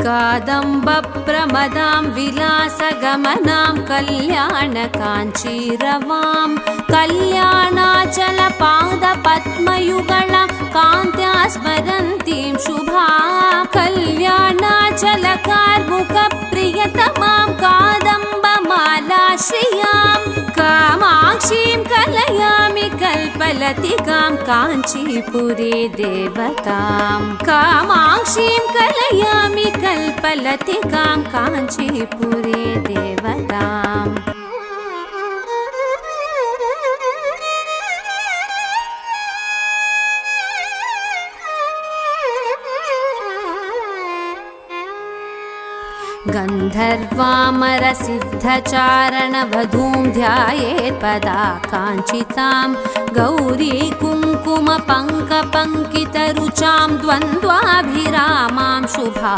कादम्बप्रमदां विलासगमनां कल्याणकाञ्चीरवां कल्याणाचलपादपद्मयुगळां कान्त्या स्मरन्तीं शुभां कल्याणाचलकार्मुकप्रियतमां कादम्बमालाश्रियां कामाक्षीं कलयामि कल्पलतिकां काञ्चीपुरे देवतां कामाक्षीं कलयामि कल्पलतिकां काञ्चीपुरे देवताम् गन्धर्वामरसिद्धचारणवधूं ध्यायेत्पदा काञ्चितां गौरी कुङ्कुमपङ्कपङ्कितरुचां द्वन्द्वाभिरामां शुभा